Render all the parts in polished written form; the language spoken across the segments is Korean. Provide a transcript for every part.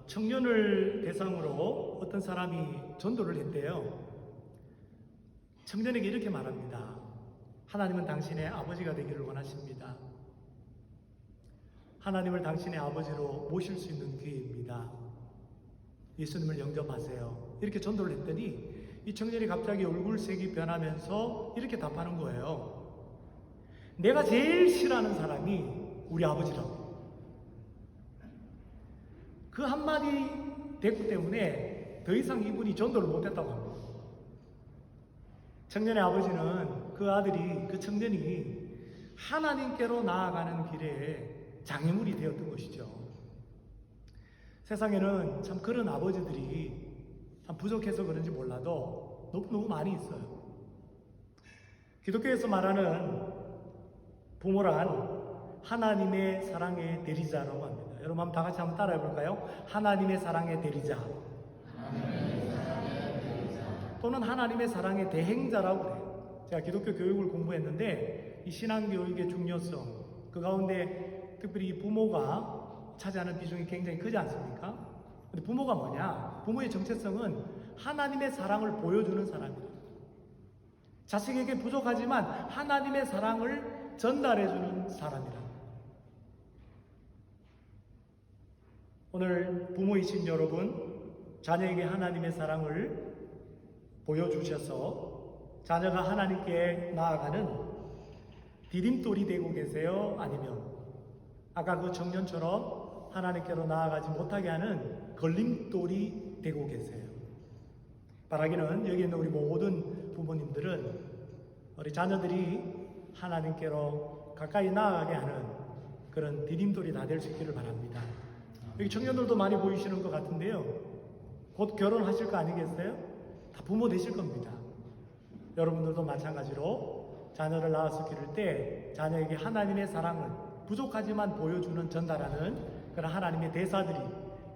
청년을 대상으로 어떤 사람이 전도를 했대요. 청년에게 이렇게 말합니다. 하나님은 당신의 아버지가 되기를 원하십니다. 하나님을 당신의 아버지로 모실 수 있는 기회입니다. 예수님을 영접하세요. 이렇게 전도를 했더니 이 청년이 갑자기 얼굴색이 변하면서 이렇게 답하는 거예요. 내가 제일 싫어하는 사람이 우리 아버지라고. 그 한마디 대꾸 때문에 더 이상 이분이 전도를 못했다고 합니다. 청년의 아버지는 그 아들이, 그 청년이 하나님께로 나아가는 길에 장애물이 되었던 것이죠. 세상에는 참 그런 아버지들이 참 부족해서 그런지 몰라도 너무 많이 있어요. 기독교에서 말하는 부모란 하나님의 사랑의 대리자라고 합니다. 여러분 한번 다 같이 한번 따라해 볼까요? 하나님의 사랑의 대리자. 또는 하나님의 사랑의 대행자라고 그래요. 제가 기독교 교육을 공부했는데 이 신앙교육의 중요성, 그 가운데 특별히 부모가 차지하는 비중이 굉장히 크지 않습니까? 근데 부모가 뭐냐? 부모의 정체성은 하나님의 사랑을 보여주는 사람이에요. 자식에게 부족하지만 하나님의 사랑을 전달해주는 사람이다. 오늘 부모이신 여러분, 자녀에게 하나님의 사랑을 보여주셔서 자녀가 하나님께 나아가는 디딤돌이 되고 계세요? 아니면 아까 그 청년처럼 하나님께로 나아가지 못하게 하는 걸림돌이 되고 계세요? 바라기는 여기 있는 우리 모든 부모님들은 우리 자녀들이 하나님께로 가까이 나아가게 하는 그런 디딤돌이 다 될 수 있기를 바랍니다. 여기 청년들도 많이 보이시는 것 같은데요. 곧 결혼하실 거 아니겠어요? 다 부모 되실 겁니다. 여러분들도 마찬가지로 자녀를 낳아서 기를 때 자녀에게 하나님의 사랑을 부족하지만 보여주는, 전달하는 그런 하나님의 대사들이,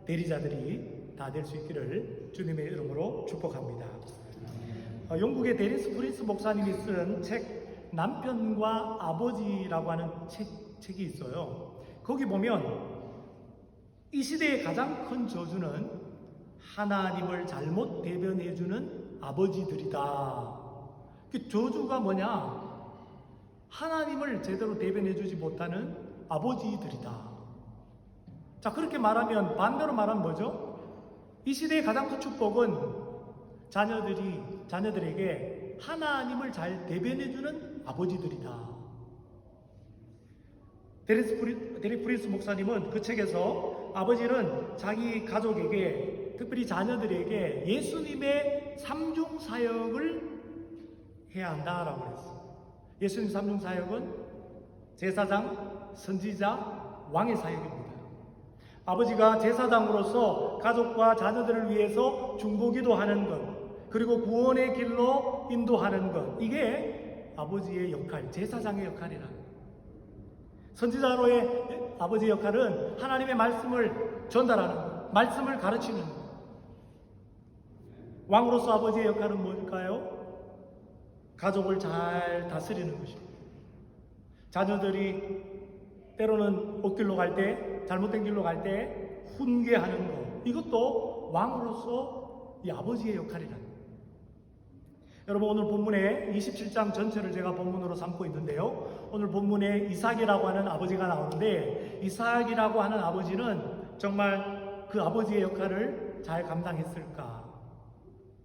대리자들이 다 될 수 있기를 주님의 이름으로 축복합니다. 영국의 데니스 프린스 목사님이 쓴 책 남편과 아버지라고 하는 책이 있어요. 거기 보면 이 시대의 가장 큰 저주는 하나님을 잘못 대변해주는 아버지들이다. 그 저주가 뭐냐? 하나님을 제대로 대변해주지 못하는 아버지들이다. 자, 그렇게 말하면 반대로 말하면 뭐죠? 이 시대의 가장 큰 축복은 자녀들에게 하나님을 잘 대변해주는 아버지들이다. 데릭 프린스 목사님은 그 책에서 아버지는 자기 가족에게, 특별히 자녀들에게 예수님의 삼중 사역을 해야 한다라고 했어요. 예수님 삼중 사역은 제사장, 선지자, 왕의 사역입니다. 아버지가 제사장으로서 가족과 자녀들을 위해서 중보기도 하는 것, 그리고 구원의 길로 인도하는 것, 이게 아버지의 역할, 제사장의 역할이라는 거예요. 선지자로의 아버지의 역할은 하나님의 말씀을 전달하는 것, 말씀을 가르치는 것. 왕으로서 아버지의 역할은 뭘까요? 가족을 잘 다스리는 것입니다. 자녀들이 때로는 엇길로 갈 때, 잘못된 길로 갈 때 훈계하는 것, 이것도 왕으로서 이 아버지의 역할이라는 거예요. 여러분, 오늘 본문의 27장 전체를 제가 본문으로 삼고 있는데요. 오늘 본문에 이삭이라고 하는 아버지가 나오는데, 이삭이라고 하는 아버지는 정말 그 아버지의 역할을 잘 감당했을까?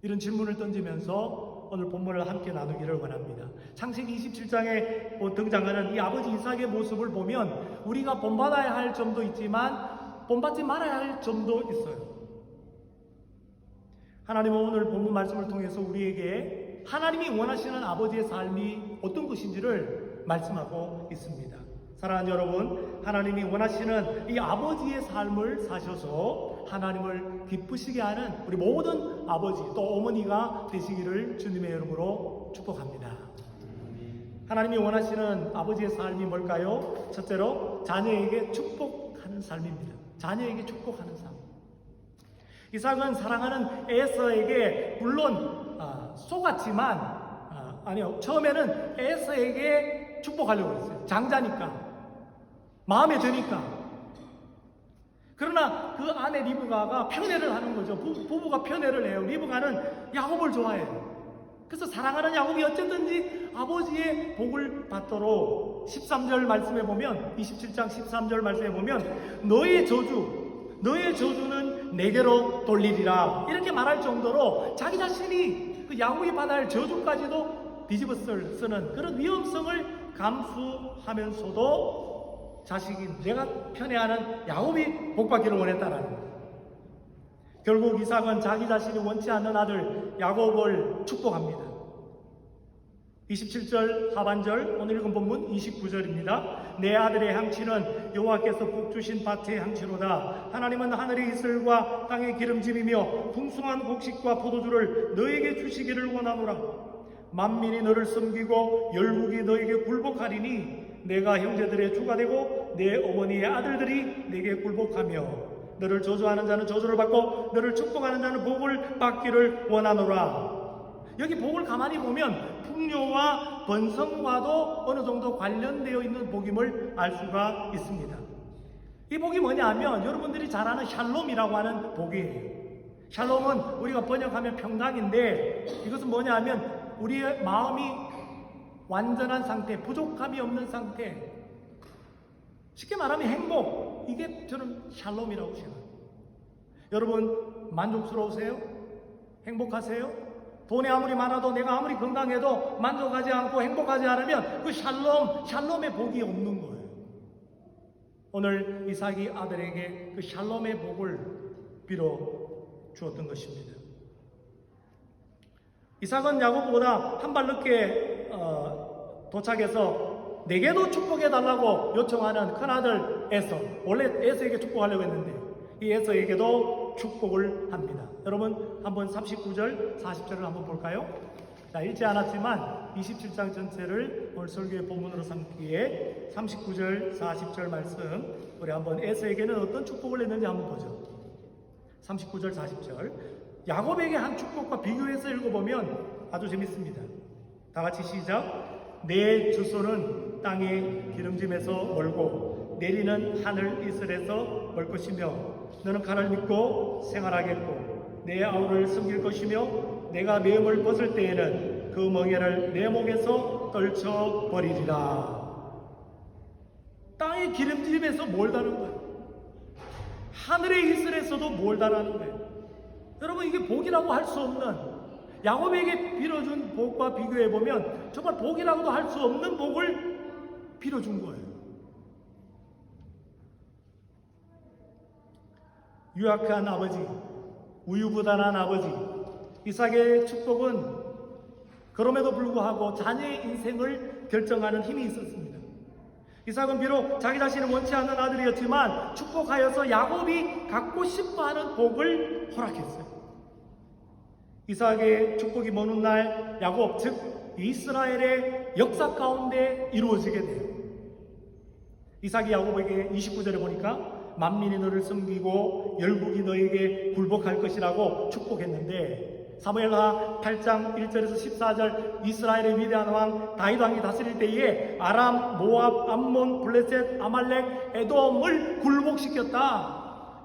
이런 질문을 던지면서 오늘 본문을 함께 나누기를 원합니다. 창세기 27장에 등장하는 이 아버지 이삭의 모습을 보면 우리가 본받아야 할 점도 있지만 본받지 말아야 할 점도 있어요. 하나님은 오늘 본문 말씀을 통해서 우리에게 하나님이 원하시는 아버지의 삶이 어떤 것인지를 말씀하고 있습니다. 사랑하는 여러분, 하나님이 원하시는 이 아버지의 삶을 사셔서 하나님을 기쁘시게 하는 우리 모든 아버지 또 어머니가 되시기를 주님의 이름으로 축복합니다. 하나님이 원하시는 아버지의 삶이 뭘까요? 첫째로 자녀에게 축복하는 삶입니다. 자녀에게 축복하는 삶. 이삭은 사랑하는 에서에게 물론 속았지만 처음에는 에서에게 축복하려고 했어요. 장자니까, 마음에 드니까. 그러나 그 아내 리브가가 편애를 하는 거죠. 부부가 편애를 해요. 리브가는 야곱을 좋아해요. 그래서 사랑하는 야곱이 어쨌든지 아버지의 복을 받도록 13절 말씀에 보면, 27장 13절 말씀에 보면 너의 저주는 내게로 돌리리라 이렇게 말할 정도로 자기 자신이 그 야곱이 받아야 할 저주까지도 뒤집어 쓰는 그런 위험성을 감수하면서도 자식인 내가 편애하는 야곱이 복받기를 원했다는 거예요. 결국 이삭은 자기 자신이 원치 않는 아들 야곱을 축복합니다. 27절 하반절, 오늘 읽은 본문 29절입니다. 내 아들의 향취는 여호와께서 복 주신 밭의 향취로다. 하나님은 하늘의 이슬과 땅의 기름짐이며 풍성한 곡식과 포도주를 너에게 주시기를 원하노라. 만민이 너를 섬기고 열국이 너에게 굴복하리니 내가 형제들의 주가 되고 내 어머니의 아들들이 내게 굴복하며 너를 저주하는 자는 저주를 받고 너를 축복하는 자는 복을 받기를 원하노라. 여기 복을 가만히 보면 풍요와 번성과도 어느 정도 관련되어 있는 복임을 알 수가 있습니다. 이 복이 뭐냐 하면 여러분들이 잘 아는 샬롬이라고 하는 복이에요. 샬롬은 우리가 번역하면 평강인데, 이것은 뭐냐 하면 우리의 마음이 완전한 상태, 부족함이 없는 상태, 쉽게 말하면 행복, 이게 저는 샬롬이라고 생각합니다. 여러분 만족스러우세요? 행복하세요? 돈이 아무리 많아도 내가 아무리 건강해도 만족하지 않고 행복하지 않으면 그 샬롬의 복이 없는 거예요. 오늘 이삭이 아들에게 그 샬롬의 복을 빌어 주었던 것입니다. 이삭은 야곱보다 한 발 늦게 도착해서 내게도 축복해 달라고 요청하는 큰아들 에서, 원래 에서에게 축복하려고 했는데 이 에서에게도 축복을 합니다. 여러분 한번 39절 40절을 한번 볼까요? 자, 읽지 않았지만 27장 전체를 오늘 설교의 본문으로 삼기에 39절 40절 말씀, 우리 한번 에서에게는 어떤 축복을 했는지 한번 보죠. 39절 40절 야곱에게 한 축복과 비교해서 읽어보면 아주 재밌습니다. 다 같이 시작. 내 주소는 땅의 기름짐에서 멀고 내리는 하늘 이슬에서 멀 것이며 너는 칼을 믿고 생활하겠고 내 아우를 섬길 것이며 내가 매음을 벗을 때에는 그 멍에를 내 목에서 떨쳐버리리라. 땅의 기름짐에서 멀다는 거예요. 하늘의 이슬에서도 멀다라는 거예요. 여러분 이게 복이라고 할 수 없는, 야곱에게 빌어준 복과 비교해보면 정말 복이라고도 할 수 없는 복을 빌어준 거예요. 유약한 아버지, 우유부단한 아버지 이삭의 축복은 그럼에도 불구하고 자녀의 인생을 결정하는 힘이 있었습니다. 이삭은 비록 자기 자신은 원치 않는 아들이었지만 축복하여서 야곱이 갖고 싶어하는 복을 허락했어요. 이삭의 축복이 먼 훗날 야곱, 즉 이스라엘의 역사 가운데 이루어지게 돼요. 이삭이 야곱에게 29절에 보니까 만민이 너를 섬기고 열국이 너에게 굴복할 것이라고 축복했는데, 사무엘하 8장 1절에서 14절 이스라엘의 위대한 왕 다윗 왕이 다스릴 때에 아람, 모압, 암몬, 블레셋, 아말렉, 에돔을 굴복시켰다.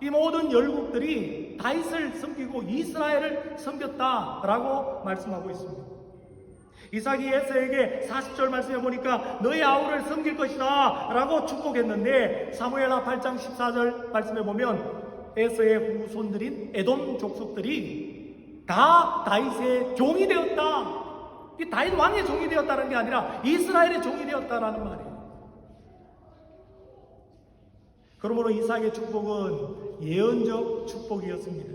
이 모든 열국들이 다윗을 섬기고 이스라엘을 섬겼다라고 말씀하고 있습니다. 이삭이 에서에게 40절 말씀해 보니까 너의 아우를 섬길 것이다 라고 축복했는데, 사무엘하 8장 14절 말씀해 보면 에서의 후손들인 에돔 족속들이 다 다윗의 종이 되었다. 이 다윗 왕의 종이 되었다는 게 아니라 이스라엘의 종이 되었다라는 말이에요. 그러므로 이삭의 축복은 예언적 축복이었습니다.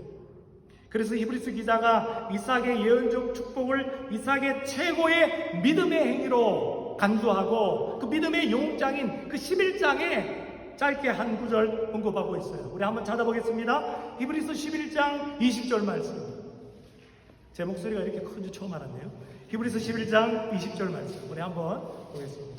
그래서 히브리서 기자가 이삭의 예언적 축복을 이삭의 최고의 믿음의 행위로 간주하고 그 믿음의 용장인 그 11장에 짧게 한 구절 언급하고 있어요. 우리 한번 찾아보겠습니다. 히브리서 11장 20절 말씀. 제 목소리가 이렇게 큰 줄 처음 알았네요. 히브리서 11장 20절 말씀 우리 한번 보겠습니다.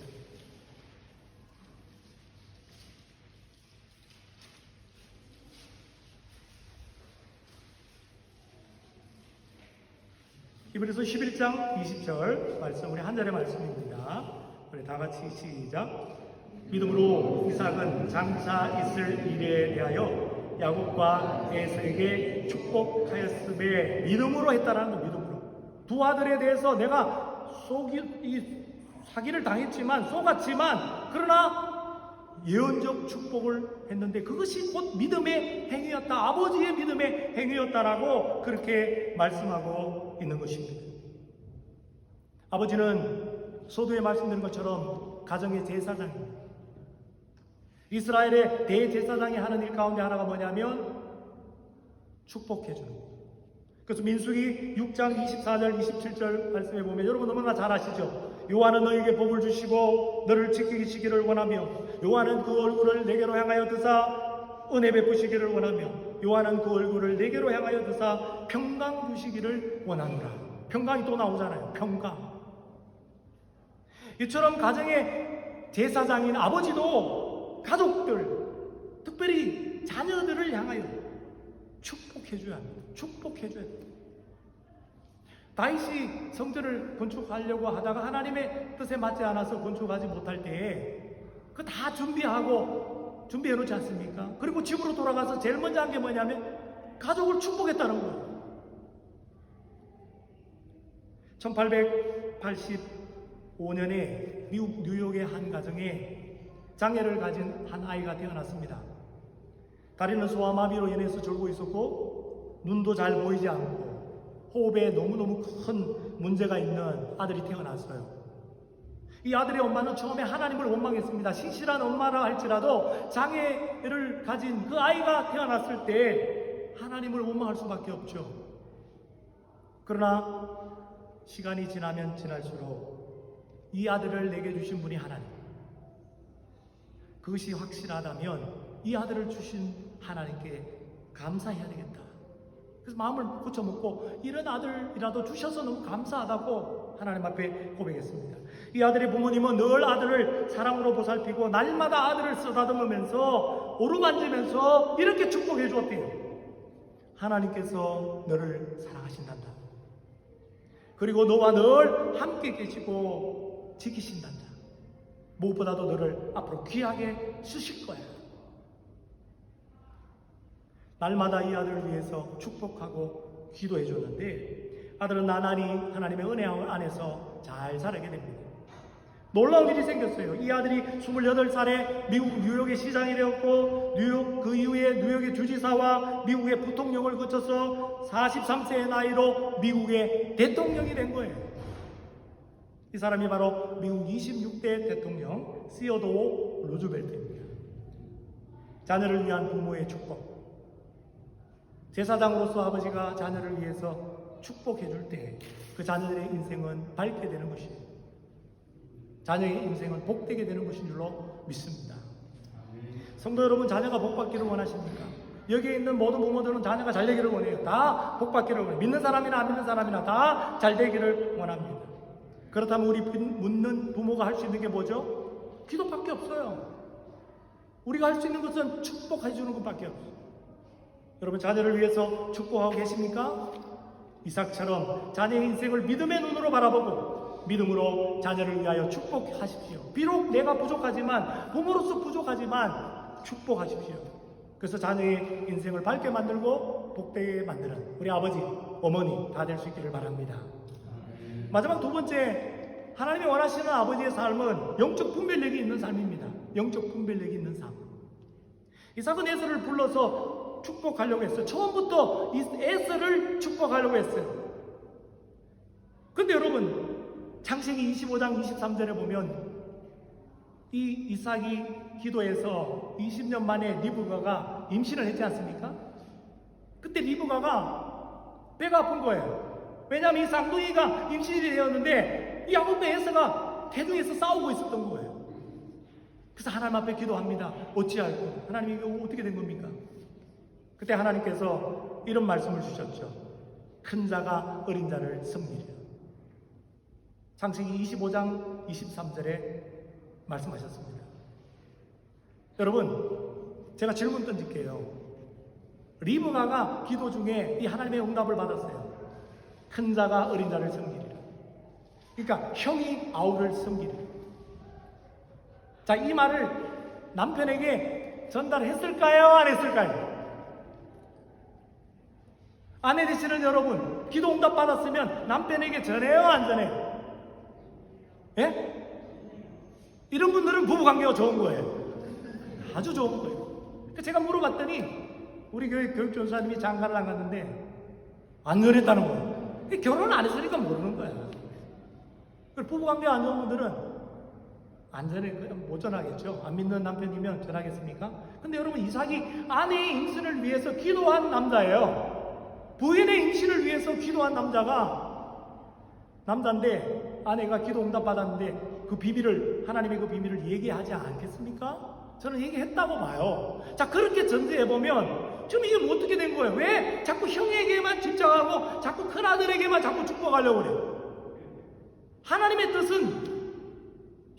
히브리서 11장 20절 말씀, 우리 한 절의 말씀입니다. 우리 다 같이 시작. 믿음으로 이삭은 장차 있을 일에 대하여 야곱과 에서에게 축복하였음에 믿음으로 했다라는 거, 믿음으로. 두 아들에 대해서 내가 사기를 당했지만, 속았지만, 그러나 예언적 축복을 했는데 그것이 곧 믿음의 행위였다. 아버지의 믿음의 행위였다라고 그렇게 말씀하고 있는 것입니다. 아버지는 서두에 말씀드린 것처럼 가정의 제사장입니다. 이스라엘의 대제사장이 하는 일 가운데 하나가 뭐냐면 축복해 주는 거예요. 그래서 민수기 6장 24절 27절 말씀해 보면 여러분 너무나 잘 아시죠? 여호와는 너에게 복을 주시고 너를 지키시기를 원하며 여호와는 그 얼굴을 내게로 향하여 드사 은혜 베푸시기를 원하며 여호와는 그 얼굴을 내게로 향하여 드사 평강 주시기를 원하노라. 평강이 또 나오잖아요. 평강. 이처럼 가정의 제사장인 아버지도 가족들, 특별히 자녀들을 향하여 축복해줘야 합니다. 축복해줘야 합니다. 다윗이 성전을 건축하려고 하다가 하나님의 뜻에 맞지 않아서 건축하지 못할 때에 그 다 준비해 놓지 않습니까? 그리고 집으로 돌아가서 제일 먼저 한 게 뭐냐면 가족을 축복했다는 거예요. 1885년에 미국 뉴욕의 한 가정에 장애를 가진 한 아이가 태어났습니다. 다리는 소아마비로 인해서 졸고 있었고 눈도 잘 보이지 않고 호흡에 너무너무 큰 문제가 있는 아들이 태어났어요. 이 아들의 엄마는 처음에 하나님을 원망했습니다. 신실한 엄마라 할지라도 장애를 가진 그 아이가 태어났을 때 하나님을 원망할 수밖에 없죠. 그러나 시간이 지나면 지날수록 이 아들을 내게 주신 분이 하나님, 그것이 확실하다면 이 아들을 주신 하나님께 감사해야 되겠다. 그래서 마음을 고쳐먹고 이런 아들이라도 주셔서 너무 감사하다고 하나님 앞에 고백했습니다. 이 아들의 부모님은 늘 아들을 사랑으로 보살피고 날마다 아들을 쓰다듬으면서 오르만지면서 이렇게 축복해 주었대요. 하나님께서 너를 사랑하신단다. 그리고 너와 늘 함께 계시고 지키신단다. 무엇보다도 너를 앞으로 귀하게 쓰실 거야. 날마다 이 아들을 위해서 축복하고 기도해 줬는데 아들은 나날이 하나님의 은혜 안에서 잘 자라게 됩니다. 놀라운 일이 생겼어요. 이 아들이 28살에 미국 뉴욕의 시장이 되었고 그 이후에 뉴욕의 주지사와 미국의 부통령을 거쳐서 43세의 나이로 미국의 대통령이 된 거예요. 이 사람이 바로 미국 26대 대통령 시어도어 루즈벨트입니다. 자녀를 위한 부모의 축복. 제사장으로서 아버지가 자녀를 위해서 축복해 줄 때 그 자녀들의 인생은 밝게 되는 것이에요. 자녀의 인생은 복되게 되는 것인 줄로 믿습니다. 성도 여러분, 자녀가 복받기를 원하십니까? 여기에 있는 모든 부모들은 자녀가 잘 되기를 원해요. 다 복받기를 원해요. 믿는 사람이나 안 믿는 사람이나 다 잘 되기를 원합니다. 그렇다면 우리 묻는 부모가 할 수 있는 게 뭐죠? 기도밖에 없어요. 우리가 할 수 있는 것은 축복해 주는 것밖에 없어요. 여러분, 자녀를 위해서 축복하고 계십니까? 이삭처럼 자녀의 인생을 믿음의 눈으로 바라보고 믿음으로 자녀를 위하여 축복하십시오. 비록 내가 부족하지만, 부모로서 부족하지만 축복하십시오. 그래서 자녀의 인생을 밝게 만들고 복되게 만드는 우리 아버지, 어머니 다 될 수 있기를 바랍니다. 마지막 두 번째, 하나님이 원하시는 아버지의 삶은 영적 분별력이 있는 삶입니다. 영적 분별력이 있는 삶. 이삭은 에서를 불러서 축복하려고 했어요. 처음부터 에서를 축복하려고 했어요. 근데 여러분, 창세기 25장 23절에 보면 이 이삭이 기도해서 20년 만에 리브가가 임신을 했지 않습니까? 그때 리브가가 배가 아픈 거예요. 왜냐하면 이 쌍둥이가 임신이 되었는데 이 야곱과 에서가 태중에서 싸우고 있었던 거예요. 그래서 하나님 앞에 기도합니다. 어찌할꼬? 하나님, 이거 어떻게 된 겁니까? 그때 하나님께서 이런 말씀을 주셨죠. 큰 자가 어린 자를 섬기려. 창세기 25장 23절에 말씀하셨습니다. 여러분, 제가 질문 던질게요. 리브가가 기도 중에 이 하나님의 응답을 받았어요. 큰 자가 어린 자를 섬기리라. 그러니까 형이 아우를 섬기리라. 자, 이 말을 남편에게 전달했을까요? 안 했을까요? 아내 되시는 여러분, 기도 응답 받았으면 남편에게 전해요, 안 전해요? 예? 이런 분들은 부부관계가 좋은 거예요. 아주 좋은 거예요. 제가 물어봤더니 우리 교회 교육전사님이 장가를 안 갔는데 안 전했다는 거예요. 결혼을 안 했으니까 모르는 거야. 부부관계 안 좋은 분들은 안 전해, 못 전하겠죠. 안 믿는 남편이면 전하겠습니까? 근데 여러분, 이삭이 아내의 임신을 위해서 기도한 남자예요. 부인의 임신을 위해서 기도한 남자인데 아내가 기도 응답 받았는데 그 비밀을, 하나님의 그 비밀을 얘기하지 않겠습니까? 저는 얘기했다고 봐요. 자, 그렇게 전제해보면 지금 이게 어떻게 된 거예요? 왜 자꾸 형에게만 집착하고 자꾸 큰아들에게만 자꾸 축복하려고 그래요? 하나님의 뜻은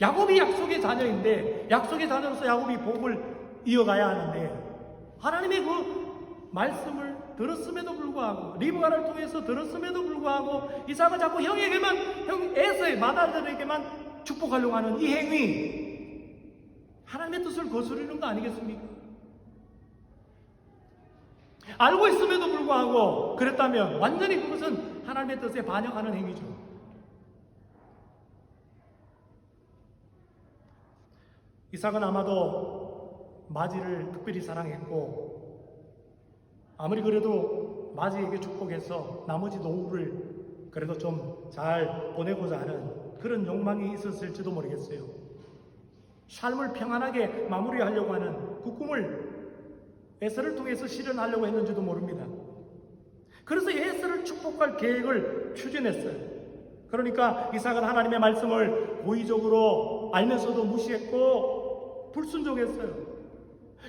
야곱이 약속의 자녀인데, 약속의 자녀로서 야곱이 복을 이어가야 하는데, 하나님의 그 말씀을 들었음에도 불구하고, 리브가를 통해서 들었음에도 불구하고 이삭은 자꾸 형에게만, 형 에서의 맏아들에게만 축복하려고 하는 이 행위, 하나님의 뜻을 거스르는 거 아니겠습니까? 알고 있음에도 불구하고 그랬다면 완전히 그것은 하나님의 뜻에 반역하는 행위죠. 이삭은 아마도 마지를 특별히 사랑했고, 아무리 그래도 마지에게 축복해서 나머지 노후를 그래도 좀 잘 보내고자 하는 그런 욕망이 있었을지도 모르겠어요. 삶을 평안하게 마무리하려고 하는 그 꿈을 에서를 통해서 실현하려고 했는지도 모릅니다. 그래서 에서를 축복할 계획을 추진했어요. 그러니까 이삭은 하나님의 말씀을 고의적으로 알면서도 무시했고 불순종했어요.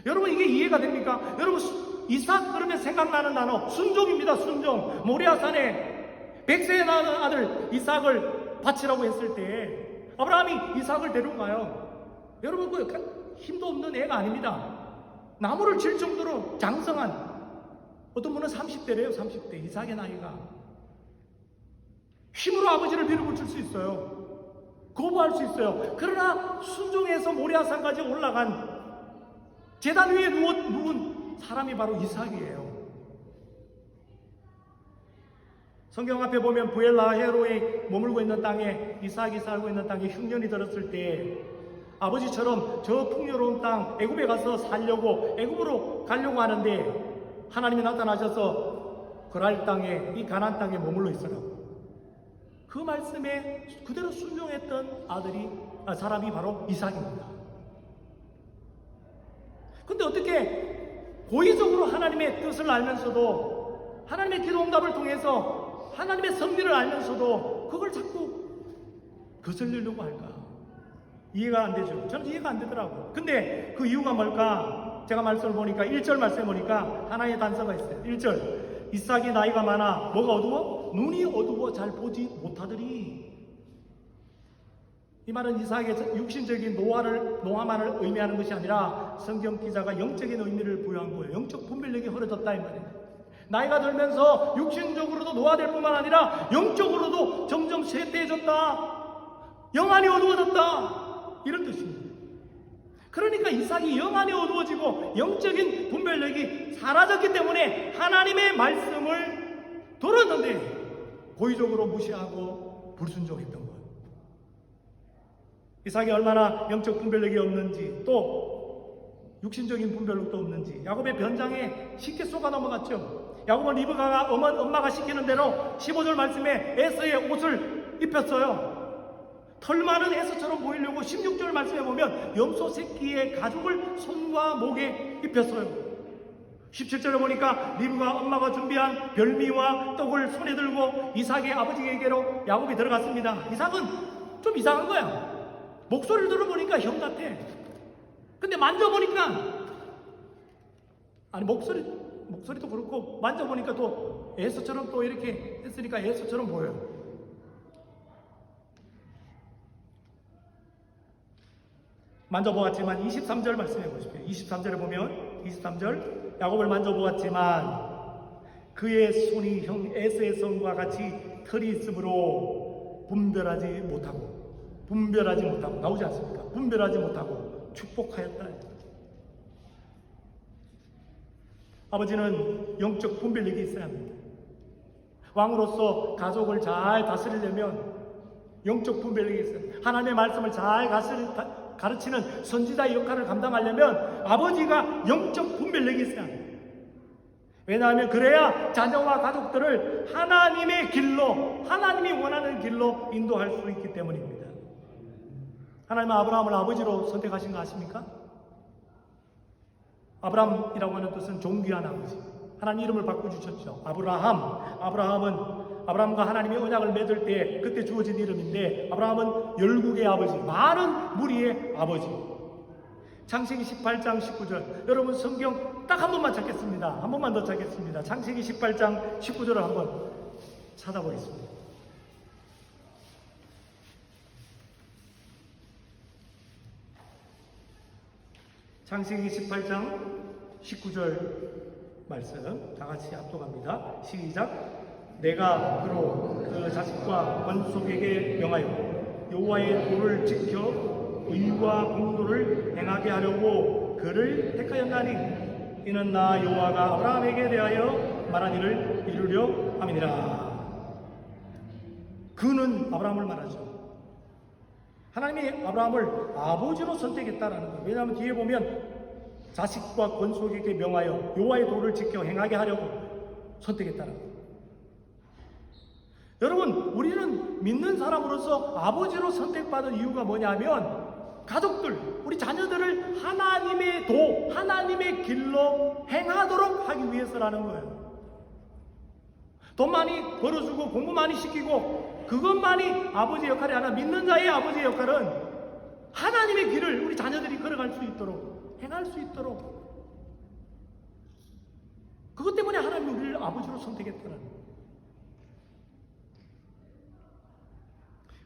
여러분, 이게 이해가 됩니까? 여러분, 이삭 그러면 생각나는 단어 순종입니다. 순종. 모리아산에 100세에 낳은 아들 이삭을 바치라고 했을 때 아브라함이 이삭을 데려가요. 여러분, 그 힘도 없는 애가 아닙니다. 나무를 칠 정도로 장성한, 어떤 분은 30대래요. 30대. 이삭의 나이가. 힘으로 아버지를 밀어붙일 수 있어요. 거부할 수 있어요. 그러나 순종해서 모리아산까지 올라간 제단 위에 누운 사람이 바로 이삭이에요. 성경 앞에 보면 부엘라 헤로에 머물고 있는 땅에, 이삭이 살고 있는 땅에 흉년이 들었을 때 아버지처럼 저 풍요로운 땅 애굽에 가서 살려고, 애굽으로 가려고 하는데 하나님이 나타나셔서 그랄 땅에, 이 가나안 땅에 머물러 있으라고. 그 말씀에 그대로 순종했던 사람이 바로 이삭입니다. 근데 어떻게 고의적으로 하나님의 뜻을 알면서도, 하나님의 기도 응답을 통해서 하나님의 섭리를 알면서도 그걸 자꾸 거슬리려고 할까? 이해가 안 되죠. 저는 이해가 안 되더라고요. 근데 그 이유가 뭘까? 제가 말씀을 보니까 1절 말씀을 보니까 하나의 단서가 있어요. 1절, 이삭이 나이가 많아 뭐가 어두워? 눈이 어두워 잘 보지 못하더니. 이 말은 이삭의 육신적인 노화만을 의미하는 것이 아니라 성경 기자가 영적인 의미를 부여한 거예요. 영적 분별력이 흐려졌다 이 말이에요. 나이가 들면서 육신적으로도 노화될 뿐만 아니라 영적으로도 점점 쇠퇴해졌다. 영안이 어두워졌다. 이런 뜻입니다. 그러니까 이삭이 영안이 어두워지고 영적인 분별력이 사라졌기 때문에 하나님의 말씀을 들었는데 고의적으로 무시하고 불순종했던 거예요. 이삭이 얼마나 영적 분별력이 없는지, 또 육신적인 분별력도 없는지 야곱의 변장에 쉽게 속아 넘어갔죠. 야곱은 리브가가 엄마가 시키는 대로 15절 말씀에 에서의 옷을 입혔어요. 털 많은 에서처럼 보이려고 16절 말씀에 보면 염소 새끼의 가죽을 손과 목에 입혔어요. 17절에 보니까 리브가 엄마가 준비한 별미와 떡을 손에 들고 이삭의 아버지에게로 야곱이 들어갔습니다. 이삭은 좀 이상한 거야. 목소리를 들어보니까 형 같아. 근데 만져보니까, 아니 목소리도 그렇고 만져보니까 또 에서처럼 또 이렇게 했으니까 에서처럼 보여요. 만져보았지만 23절 말씀해 보십시오. 23절에 보면 23절, 야곱을 만져보았지만 그의 손이 형 에서의 손과 같이 털이 있으므로 분별하지 못하고 나오지 않습니까? 분별하지 못하고 축복하였다. 아버지는 영적 분별력이 있어야 합니다. 왕으로서 가족을 잘 다스리려면 영적 분별력이 있어요. 하나님의 말씀을 잘 가르치는 선지자의 역할을 감당하려면 아버지가 영적 분별력이 있어야 합니다. 왜냐하면 그래야 자녀와 가족들을 하나님의 길로, 하나님이 원하는 길로 인도할 수 있기 때문입니다. 하나님은 아브라함을 아버지로 선택하신 거 아십니까? 아브라함이라고 하는 뜻은 존귀한 아버지. 하나님 이름을 바꿔주셨죠. 아브라함은 아브라함과 하나님이 언약을 맺을 때 그때 주어진 이름인데, 아브라함은 열국의 아버지, 많은 무리의 아버지. 창세기 18장 19절. 여러분 성경 딱 한 번만 찾겠습니다. 한 번만 더 찾겠습니다. 창세기 18장 19절을 한번 찾아보겠습니다. 창세기 18장 19절 말씀 다 같이 합독합니다. 시작. 내가 그로 그 자식과 권속에게 명하여 여호와의 도를 지켜 의와 공도를 행하게 하려고 그를 택하였나니 이는 나 여호와가 아브라함에게 대하여 말한 일을 이루려 함이니라. 그는 아브라함을 말하죠. 하나님이 아브라함을 아버지로 선택했다라는 거예요. 왜냐하면 뒤에 보면 자식과 권속에게 명하여 여호와의 도를 지켜 행하게 하려고 선택했다는 거예요. 여러분, 우리는 믿는 사람으로서 아버지로 선택받은 이유가 뭐냐면 가족들, 우리 자녀들을 하나님의 도, 하나님의 길로 행하도록 하기 위해서라는 거예요. 돈 많이 벌어주고 공부 많이 시키고 그것만이 아버지의 역할이 아니라 믿는 자의 아버지의 역할은 하나님의 길을 우리 자녀들이 걸어갈 수 있도록, 행할 수 있도록, 그것 때문에 하나님이 우리를 아버지로 선택했다는 거예요.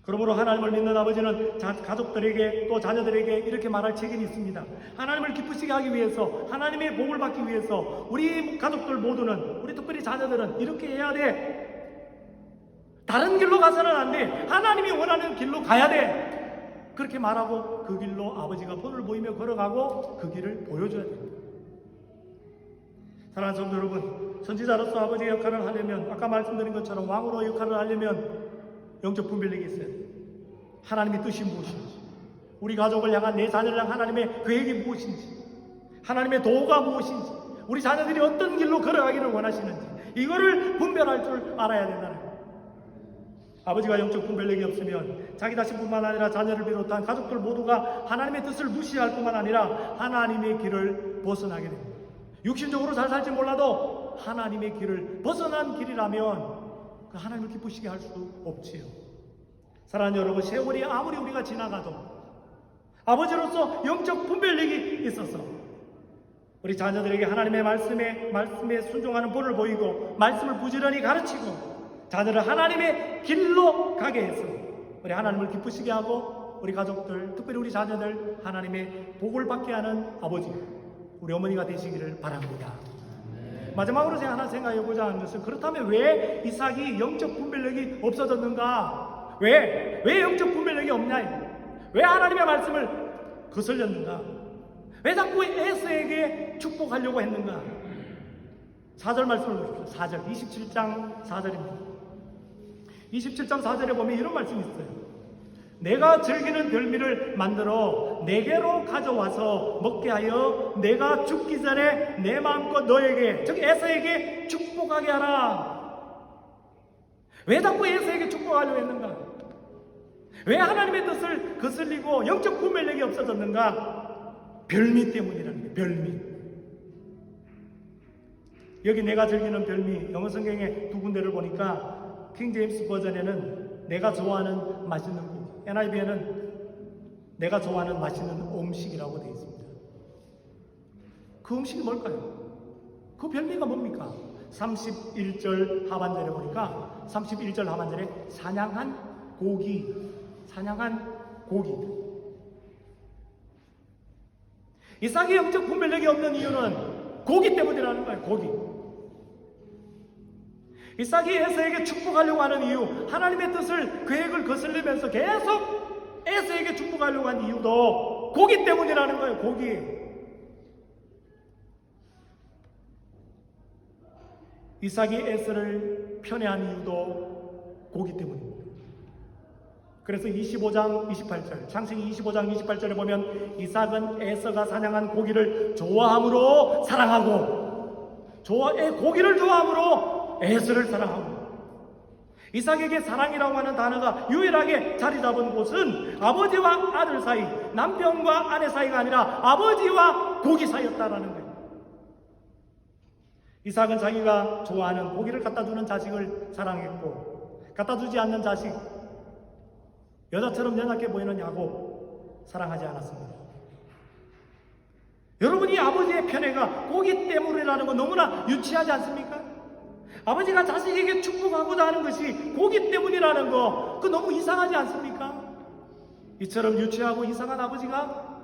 그러므로 하나님을 믿는 아버지는 가족들에게 또 자녀들에게 이렇게 말할 책임이 있습니다. 하나님을 기쁘시게 하기 위해서, 하나님의 복을 받기 위해서 우리 가족들 모두는, 우리 특별히 자녀들은 이렇게 해야 돼. 다른 길로 가서는 안 돼. 하나님이 원하는 길로 가야 돼. 그렇게 말하고 그 길로 아버지가 본을 보이며 걸어가고 그 길을 보여줘야 됩니다. 사랑하는 성도 여러분, 선지자로서 아버지의 역할을 하려면, 아까 말씀드린 것처럼 왕으로 역할을 하려면 영적 분별력이 있어야 돼요. 하나님의 뜻이 무엇인지, 우리 가족을 향한, 내 자녀를 향한 하나님의 계획이 무엇인지, 하나님의 도가 무엇인지, 우리 자녀들이 어떤 길로 걸어가기를 원하시는지, 이거를 분별할 줄 알아야 된다는 거예요. 아버지가 영적 분별력이 없으면 자기 자신뿐만 아니라 자녀를 비롯한 가족들 모두가 하나님의 뜻을 무시할 뿐만 아니라 하나님의 길을 벗어나게 됩니다. 육신적으로 잘 살지 몰라도 하나님의 길을 벗어난 길이라면 그 하나님을 기쁘시게 할 수 없지요. 사랑하는 여러분, 세월이 아무리 우리가 지나가도 아버지로서 영적 분별력이 있어서 우리 자녀들에게 하나님의 말씀에 순종하는 본을 보이고 말씀을 부지런히 가르치고 자녀를 하나님의 길로 가게 해서 우리 하나님을 기쁘시게 하고 우리 가족들, 특별히 우리 자녀들 하나님의 복을 받게 하는 아버지, 우리 어머니가 되시기를 바랍니다. 마지막으로 제가 하나 생각해보자 하는 것은, 그렇다면 왜 이삭이 영적 분별력이 없어졌는가? 왜 영적 분별력이 없냐? 왜 하나님의 말씀을 거슬렸는가? 왜 자꾸 에서에게 축복하려고 했는가? 4절 말씀을 보십시오. 4절, 27장 4절입니다. 27장 4절에 보면 이런 말씀이 있어요. 내가 즐기는 별미를 만들어 내게로 가져와서 먹게 하여 내가 죽기 전에 내 마음껏 너에게, 즉 에서에게 축복하게 하라. 왜 자꾸 에서에게 축복하려고 했는가? 왜 하나님의 뜻을 거슬리고 영적 분별력이 없어졌는가? 별미 때문이라는 거예요. 별미. 여기 내가 즐기는 별미, 영어 성경에 두 군데를 보니까 킹 제임스 버전에는 내가 좋아하는 맛있는 고기, NIV에는 내가 좋아하는 맛있는 음식이라고 되어 있습니다. 그 음식이 뭘까요? 그 별미가 뭡니까? 31절 하반절에 보니까 31절 하반절에 사냥한 고기. 이삭이 영적 분별력이 없는 이유는 고기 때문이라는 거예요. 고기. 이삭이 에서에게 축복하려고 하는 이유, 하나님의 뜻을, 계획을 거슬리면서 계속 에서에게 축복하려고 한 이유도 고기 때문이라는 거예요. 고기. 이삭이 에서를 편애한 이유도 고기 때문입니다. 그래서 25장 28절, 창세기 25장 28절에 보면 이삭은 에서가 사냥한 고기를 좋아함으로 사랑하고 고기를 좋아함으로 에서를 사랑하고, 이삭에게 사랑이라고 하는 단어가 유일하게 자리 잡은 곳은 아버지와 아들 사이, 남편과 아내 사이가 아니라 아버지와 고기 사이였다라는 거예요. 이삭은 자기가 좋아하는 고기를 갖다 주는 자식을 사랑했고, 갖다 주지 않는 자식, 여자처럼 연약해 보이는 야곱 사랑하지 않았습니다. 여러분이 아버지의 편애가 고기 때문이라는 건 너무나 유치하지 않습니까? 아버지가 자식에게 축복하고자 하는 것이 고기 때문이라는 거, 그거 너무 이상하지 않습니까? 이처럼 유치하고 이상한 아버지가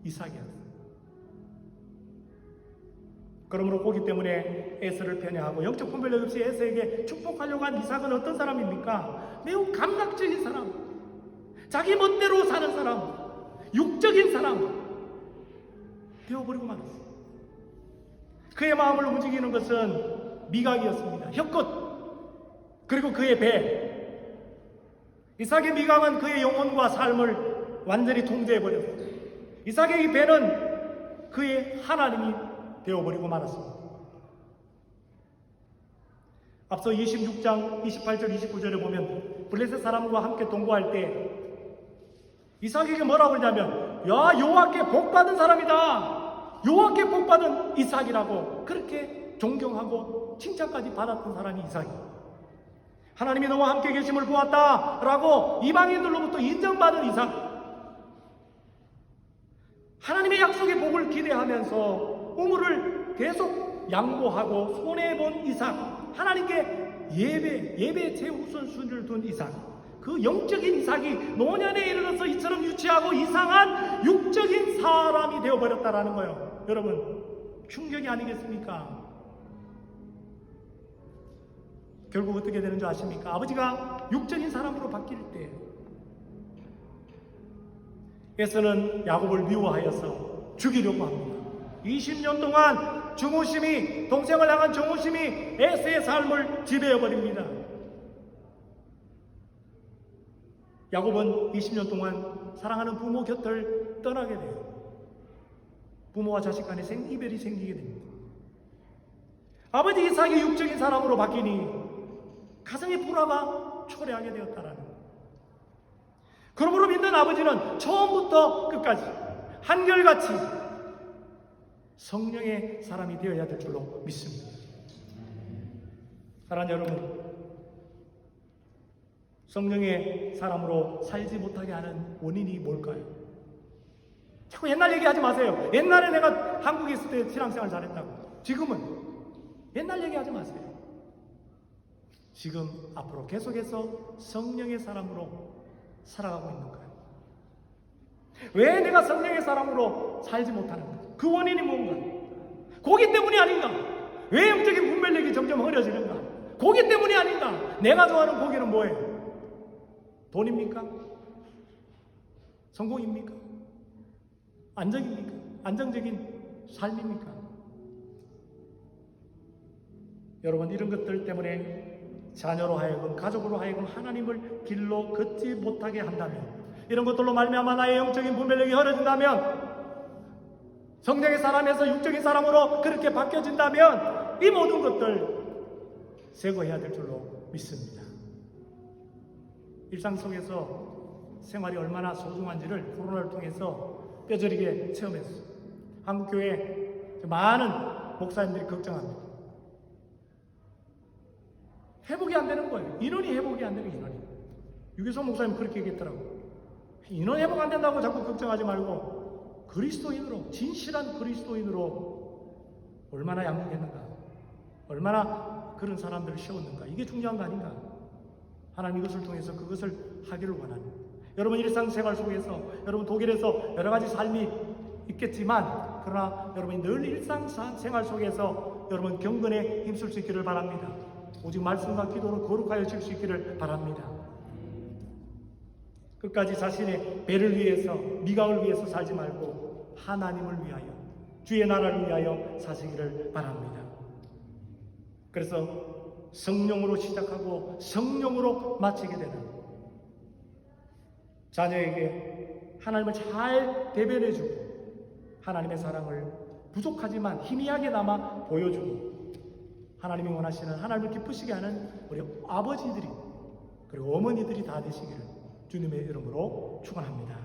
이삭이었어요. 그러므로 고기 때문에 에서를 편애하고 영적 분별력 없이 에서에게 축복하려고 한 이삭은 어떤 사람입니까? 매우 감각적인 사람, 자기 멋대로 사는 사람, 육적인 사람 되어버리고 말았어요. 그의 마음을 움직이는 것은 미각이었습니다. 혀끝, 그리고 그의 배. 이삭의 미각은 그의 영혼과 삶을 완전히 통제해버렸어요. 이삭의 이 배는 그의 하나님이 되어버리고 말았습니다. 앞서 26장 28절 29절에 보면 블레셋 사람과 함께 동거할 때 이삭에게 뭐라고 하냐면, 야, 여호와께 복받은 사람이다, 여호와께 복받은 이삭이라고 그렇게 존경하고 칭찬까지 받았던 사람이 이삭이에요. 하나님이 너와 함께 계심을 보았다 라고 이방인들로부터 인정받은 이삭, 하나님의 약속의 복을 기대하면서 우물을 계속 양보하고 손해본 이삭, 하나님께 예배 최우선순위를 둔 이삭, 그 영적인 이삭이 노년에 이르러서 이처럼 유치하고 이상한 육적인 사람이 되어버렸다라는 거예요. 여러분, 충격이 아니겠습니까? 결국 어떻게 되는 줄 아십니까? 아버지가 육적인 사람으로 바뀔 때 에서는 야곱을 미워하여서 죽이려고 합니다. 20년 동안 동생을 향한 증오심이 에서의 삶을 지배해버립니다. 야곱은 20년 동안 사랑하는 부모 곁을 떠나게 돼요. 부모와 자식 간에 이별이 생기게 됩니다. 아버지 이삭이 육적인 사람으로 바뀌니 가정의 불화가 초래하게 되었다라는 거예요. 그러므로 믿는 아버지는 처음부터 끝까지 한결같이 성령의 사람이 되어야 될 줄로 믿습니다. 사랑하는 여러분, 성령의 사람으로 살지 못하게 하는 원인이 뭘까요? 자꾸 옛날 얘기하지 마세요. 옛날에 내가 한국에 있을 때 신앙생활 잘했다고. 지금은 옛날 얘기하지 마세요. 지금 앞으로 계속해서 성령의 사람으로 살아가고 있는 거예요. 왜 내가 성령의 사람으로 살지 못하는가? 그 원인이 뭔가? 고기 때문이 아닌가? 왜 영적인 분별력이 점점 흐려지는가? 고기 때문이 아닌가? 내가 좋아하는 고기는 뭐예요? 돈입니까? 성공입니까? 안정입니까? 안정적인 삶입니까? 여러분, 이런 것들 때문에 자녀로 하여금, 가족으로 하여금 하나님을 길로 걷지 못하게 한다면, 이런 것들로 말미암아 나의 영적인 분별력이 흐려진다면, 성령의 사람에서 육적인 사람으로 그렇게 바뀌어진다면 이 모든 것들 제거해야 될 줄로 믿습니다. 일상 속에서 생활이 얼마나 소중한지를 코로나를 통해서 뼈저리게 체험했어요. 한국교회 많은 목사님들이 걱정합니다. 회복이 안 되는 거예요. 인원이 회복이 안 되는 인원이. 유기소 목사님 그렇게 얘기했더라고요. 인원 회복 안 된다고 자꾸 걱정하지 말고 그리스도인으로, 진실한 그리스도인으로 얼마나 양육했는가, 얼마나 그런 사람들을 세웠는가, 이게 중요한 거 아닌가. 하나님 이것을 통해서 그것을 하기를 원합니다. 여러분 일상생활 속에서, 여러분 독일에서 여러 가지 삶이 있겠지만, 그러나 여러분이 늘 일상생활 속에서 여러분 경건에 힘쓸 수 있기를 바랍니다. 오직 말씀과 기도로 거룩하여 질 수 있기를 바랍니다. 끝까지 자신의 배를 위해서, 미각을 위해서 살지 말고 하나님을 위하여, 주의 나라를 위하여 사시기를 바랍니다. 그래서 성령으로 시작하고 성령으로 마치게 되는 자녀에게 하나님을 잘 대변해주고 하나님의 사랑을 부족하지만 희미하게나마 보여주고 하나님이 원하시는 하나님을 기쁘시게 하는 우리 아버지들이 그리고 어머니들이 다 되시기를 주님의 이름으로 축원합니다.